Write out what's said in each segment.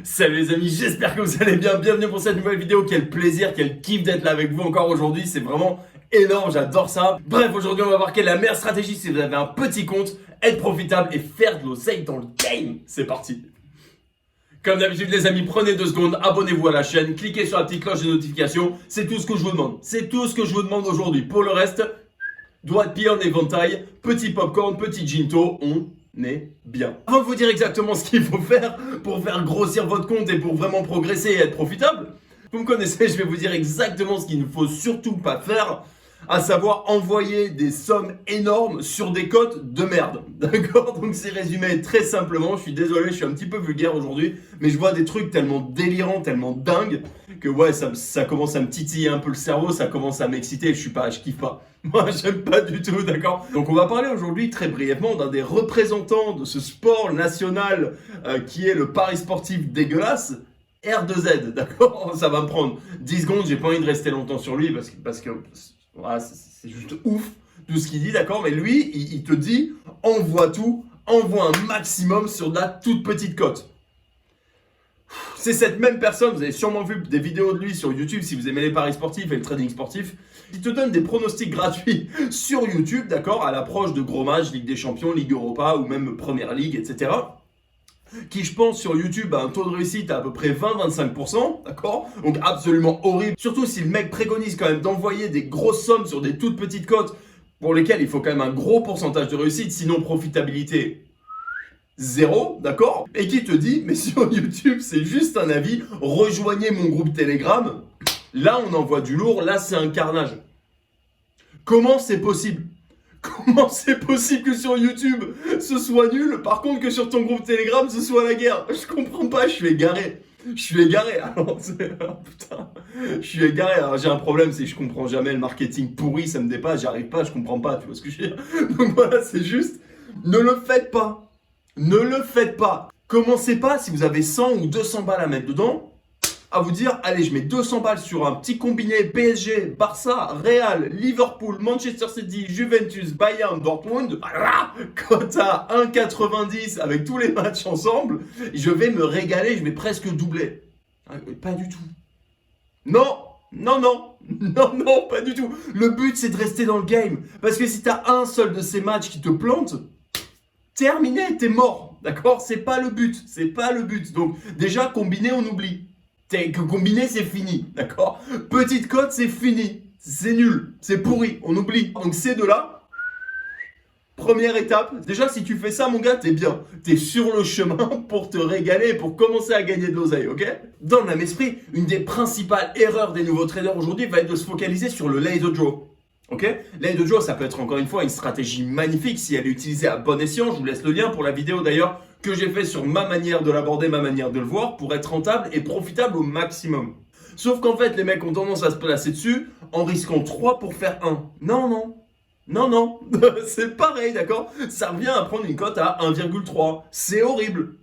Salut les amis, j'espère que vous allez bien. Bienvenue pour cette nouvelle vidéo. Quel plaisir, quel kiff d'être là avec vous encore aujourd'hui. C'est vraiment énorme, j'adore ça. Bref, aujourd'hui on va voir quelle est la meilleure stratégie si vous avez un petit compte, être profitable et faire de l'oseille dans le game. C'est parti. Comme d'habitude les amis, prenez 2 secondes, abonnez-vous à la chaîne, cliquez sur la petite cloche de notification. C'est tout ce que je vous demande. C'est tout ce que je vous demande aujourd'hui. Pour le reste, doigt de pied en éventail, petit popcorn, petit ginto, on est bien. Avant de vous dire exactement ce qu'il faut faire pour faire grossir votre compte et pour vraiment progresser et être profitable, vous me connaissez, je vais vous dire exactement ce qu'il ne faut surtout pas faire, à savoir envoyer des sommes énormes sur des cotes de merde. D'accord? Donc c'est résumé très simplement, je suis désolé, je suis un petit peu vulgaire aujourd'hui, mais je vois des trucs tellement délirants, tellement dingues, que ouais, ça commence à me titiller un peu le cerveau, ça commence à m'exciter, je kiffe pas. Moi, j'aime pas du tout, d'accord? Donc on va parler aujourd'hui très brièvement d'un des représentants de ce sport national qui est le pari sportif dégueulasse, R2Z, d'accord? Ça va me prendre 10 secondes, j'ai pas envie de rester longtemps sur lui parce que voilà, c'est juste ouf tout ce qu'il dit, d'accord? Mais lui, il te dit, envoie tout, envoie un maximum sur de la toute petite cote. C'est cette même personne, vous avez sûrement vu des vidéos de lui sur YouTube si vous aimez les paris sportifs et le trading sportif. Il te donne des pronostics gratuits sur YouTube, d'accord, à l'approche de gros matchs, Ligue des Champions, Ligue Europa ou même Première Ligue, etc. Qui, je pense, sur YouTube a un taux de réussite à peu près 20-25%, d'accord? Donc absolument horrible. Surtout si le mec préconise quand même d'envoyer des grosses sommes sur des toutes petites cotes pour lesquelles il faut quand même un gros pourcentage de réussite, sinon profitabilité zéro, d'accord? Et qui te dit, mais sur YouTube, c'est juste un avis, rejoignez mon groupe Telegram. Là, on envoie du lourd, là, c'est un carnage. Comment c'est possible? Comment c'est possible que sur YouTube, ce soit nul, par contre que sur ton groupe Telegram, ce soit la guerre? Je comprends pas, je suis égaré. Alors, putain, je suis égaré. Alors, j'ai un problème, c'est que je comprends jamais le marketing pourri, ça me dépasse, j'arrive pas, je comprends pas, tu vois ce que je veux dire? Donc voilà, c'est juste, ne le faites pas. Ne le faites pas. Commencez pas, si vous avez 100 ou 200 balles à mettre dedans, à vous dire, allez, je mets 200 balles sur un petit combiné PSG, Barça, Real, Liverpool, Manchester City, Juventus, Bayern, Dortmund. Voilà, cote à 1,90 avec tous les matchs ensemble, je vais me régaler, je vais presque doubler. Pas du tout. Non, pas du tout. Le but, c'est de rester dans le game. Parce que si tu as un seul de ces matchs qui te plante, terminé, t'es mort, d'accord? C'est pas le but. Donc déjà, combiné, on oublie. Combiné, c'est fini, d'accord? Petite cote, c'est fini. C'est nul, c'est pourri, on oublie. Donc ces deux-là, première étape. Déjà, si tu fais ça, mon gars, t'es bien. T'es sur le chemin pour te régaler, pour commencer à gagner de l'oseille, ok? Dans le même esprit, une des principales erreurs des nouveaux traders aujourd'hui va être de se focaliser sur le lay the draw. Ok? Lay the draw, ça peut être encore une fois une stratégie magnifique si elle est utilisée à bon escient. Je vous laisse le lien pour la vidéo d'ailleurs que j'ai fait sur ma manière de l'aborder, ma manière de le voir pour être rentable et profitable au maximum. Sauf qu'en fait, les mecs ont tendance à se placer dessus en risquant 3 pour faire 1. Non, c'est pareil, d'accord? Ça revient à prendre une cote à 1,3. C'est horrible,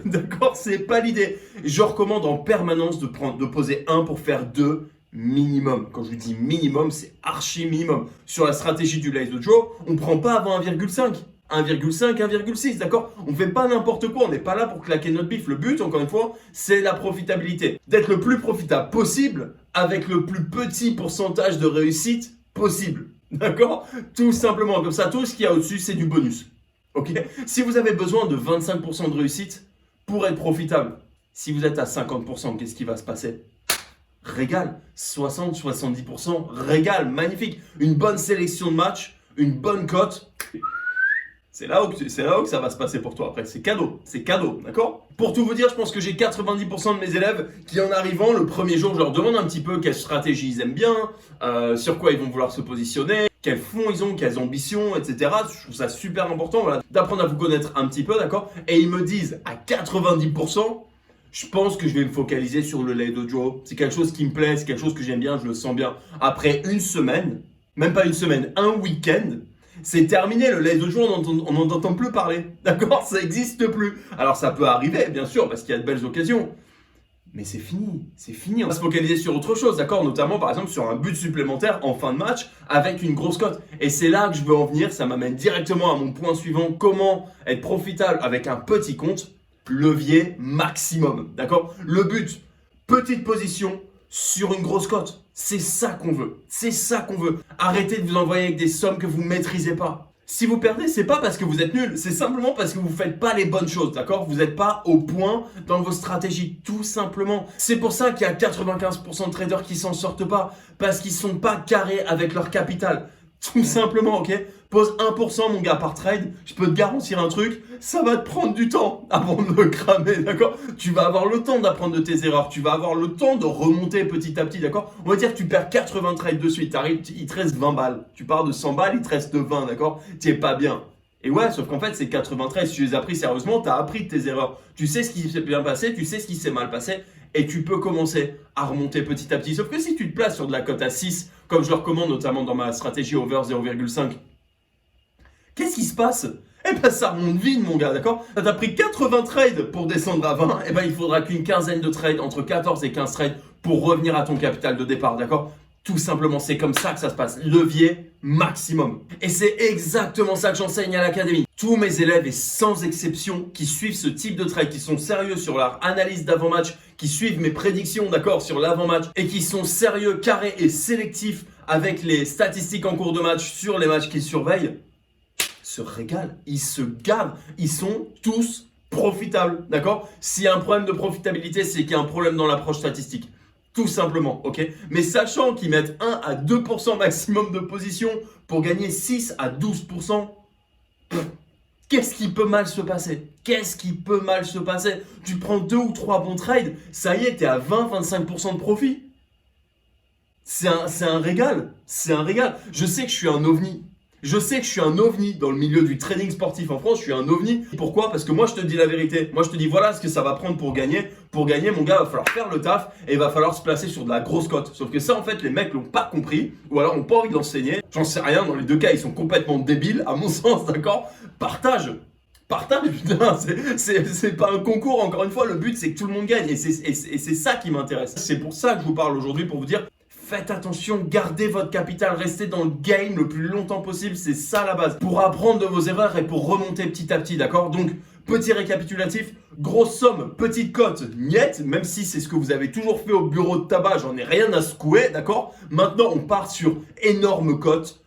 d'accord? C'est pas l'idée. Je recommande en permanence de poser 1 pour faire 2. Minimum. Quand je vous dis minimum, c'est archi minimum. Sur la stratégie du lay the draw, on ne prend pas avant 1,5. 1,5, 1,6, d'accord? On ne fait pas n'importe quoi, on n'est pas là pour claquer notre bif. Le but, encore une fois, c'est la profitabilité. D'être le plus profitable possible avec le plus petit pourcentage de réussite possible. D'accord? Tout simplement. Comme ça, tout ce qu'il y a au-dessus, c'est du bonus. Ok? Si vous avez besoin de 25% de réussite pour être profitable, si vous êtes à 50%, qu'est-ce qui va se passer? Régal, 60-70%, régal, magnifique. Une bonne sélection de matchs, une bonne cote. C'est là où ça va se passer pour toi après. C'est cadeau, d'accord? Pour tout vous dire, je pense que j'ai 90% de mes élèves qui, en arrivant le premier jour, je leur demande un petit peu quelle stratégie ils aiment bien, sur quoi ils vont vouloir se positionner, quels fonds ils ont, quelles ambitions, etc. Je trouve ça super important, voilà, d'apprendre à vous connaître un petit peu, d'accord? Et ils me disent à 90%, je pense que je vais me focaliser sur le lay the draw. C'est quelque chose qui me plaît, c'est quelque chose que j'aime bien, je le sens bien. Après une semaine, même pas une semaine, un week-end, c'est terminé. Le lay the draw, on n'en entend plus parler. D'accord? Ça n'existe plus. Alors ça peut arriver, bien sûr, parce qu'il y a de belles occasions. Mais c'est fini. On va se focaliser sur autre chose, d'accord? Notamment, par exemple, sur un but supplémentaire en fin de match avec une grosse cote. Et c'est là que je veux en venir. Ça m'amène directement à mon point suivant. Comment être profitable avec un petit compte? levier maximum, d'accord? Le but, petite position sur une grosse cote. C'est ça qu'on veut. C'est ça qu'on veut. Arrêtez de vous envoyer avec des sommes que vous ne maîtrisez pas. Si vous perdez, c'est pas parce que vous êtes nul, c'est simplement parce que vous ne faites pas les bonnes choses, d'accord? Vous n'êtes pas au point dans vos stratégies, tout simplement. C'est pour ça qu'il y a 95% de traders qui s'en sortent pas, parce qu'ils sont pas carrés avec leur capital. Tout simplement, ok? Pose 1% mon gars par trade, je peux te garantir un truc, ça va te prendre du temps avant de le cramer, d'accord? Tu vas avoir le temps d'apprendre de tes erreurs, tu vas avoir le temps de remonter petit à petit, d'accord? On va dire que tu perds 80 trades de suite, il te reste 20 balles. Tu pars de 100 balles, il te reste 20, d'accord? Tu es pas bien. Et ouais, sauf qu'en fait, ces 93, si tu les as pris sérieusement, tu as appris de tes erreurs. Tu sais ce qui s'est bien passé, tu sais ce qui s'est mal passé, et tu peux commencer à remonter petit à petit. Sauf que si tu te places sur de la cote à 6, comme je le recommande notamment dans ma stratégie over 0,5, qu'est-ce qui se passe? Eh ben ça remonte vite mon gars, d'accord? T'as pris 80 trades pour descendre à 20, eh ben il faudra qu'une quinzaine de trades, entre 14 et 15 trades pour revenir à ton capital de départ, d'accord? Tout simplement, c'est comme ça que ça se passe. Levier maximum. Et c'est exactement ça que j'enseigne à l'académie. Tous mes élèves, et sans exception, qui suivent ce type de trade, qui sont sérieux sur leur analyse d'avant-match, qui suivent mes prédictions, d'accord, sur l'avant-match, et qui sont sérieux, carrés et sélectifs avec les statistiques en cours de match sur les matchs qu'ils surveillent, se régalent, ils se gavent, ils sont tous profitables, d'accord? S'il y a un problème de profitabilité, c'est qu'il y a un problème dans l'approche statistique. Tout simplement, ok? Mais sachant qu'ils mettent 1 à 2% maximum de position pour gagner 6 à 12%, qu'est-ce qui peut mal se passer? Qu'est-ce qui peut mal se passer? Tu prends 2 ou 3 bons trades, ça y est, tu es à 20-25% de profit. C'est un régal, c'est un régal. Je sais que je suis un ovni. Je sais que je suis un ovni dans le milieu du trading sportif en France, je suis un ovni. Pourquoi? Parce que moi je te dis la vérité. Moi je te dis voilà ce que ça va prendre pour gagner. Pour gagner, mon gars, il va falloir faire le taf et il va falloir se placer sur de la grosse cote. Sauf que ça en fait les mecs l'ont pas compris ou alors n'ont pas envie de l'enseigner. J'en sais rien, dans les deux cas ils sont complètement débiles à mon sens, d'accord? Partage, putain, c'est pas un concours, encore une fois, le but c'est que tout le monde gagne et c'est ça qui m'intéresse. C'est pour ça que je vous parle aujourd'hui, pour vous dire faites attention, gardez votre capital, restez dans le game le plus longtemps possible, c'est ça la base. Pour apprendre de vos erreurs et pour remonter petit à petit, d'accord? Donc, petit récapitulatif, grosse somme, petite cote, niet, même si c'est ce que vous avez toujours fait au bureau de tabac, j'en ai rien à secouer, d'accord? Maintenant, on part sur énorme cote,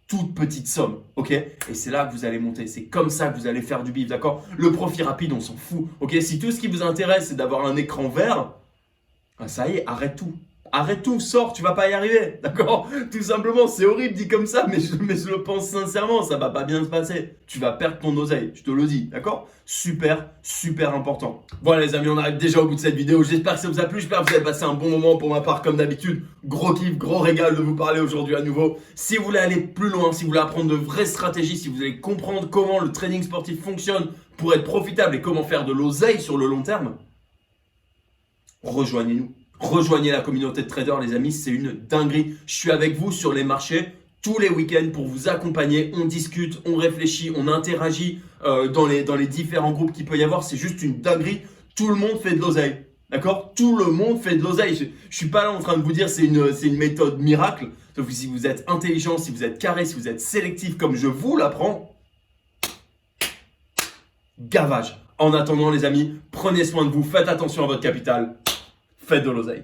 toute petite somme, ok? Et c'est là que vous allez monter, c'est comme ça que vous allez faire du bif, d'accord? Le profit rapide, on s'en fout, ok? Si tout ce qui vous intéresse, c'est d'avoir un écran vert, ça y est, arrête tout. Arrête tout, sors, tu vas pas y arriver, d'accord? Tout simplement, c'est horrible dit comme ça, mais je le pense sincèrement, ça va pas bien se passer. Tu vas perdre ton oseille, je te le dis, d'accord? Super, super important. Voilà les amis, on arrive déjà au bout de cette vidéo. J'espère que ça vous a plu, j'espère que vous avez passé un bon moment pour ma part comme d'habitude. Gros kiff, gros régal de vous parler aujourd'hui à nouveau. Si vous voulez aller plus loin, si vous voulez apprendre de vraies stratégies, si vous voulez comprendre comment le trading sportif fonctionne pour être profitable et comment faire de l'oseille sur le long terme, rejoignez-nous. Rejoignez la communauté de traders les amis, c'est une dinguerie. Je suis avec vous sur les marchés tous les week-ends pour vous accompagner. On discute, on réfléchit, on interagit dans les différents groupes qu'il peut y avoir. C'est juste une dinguerie. Tout le monde fait de l'oseille. D'accord? Tout le monde fait de l'oseille. Je suis pas là en train de vous dire c'est une méthode miracle. Sauf que si vous êtes intelligent, si vous êtes carré, si vous êtes sélectif comme je vous l'apprends, gavage. En attendant les amis, prenez soin de vous, faites attention à votre capital. Faites de l'oseille.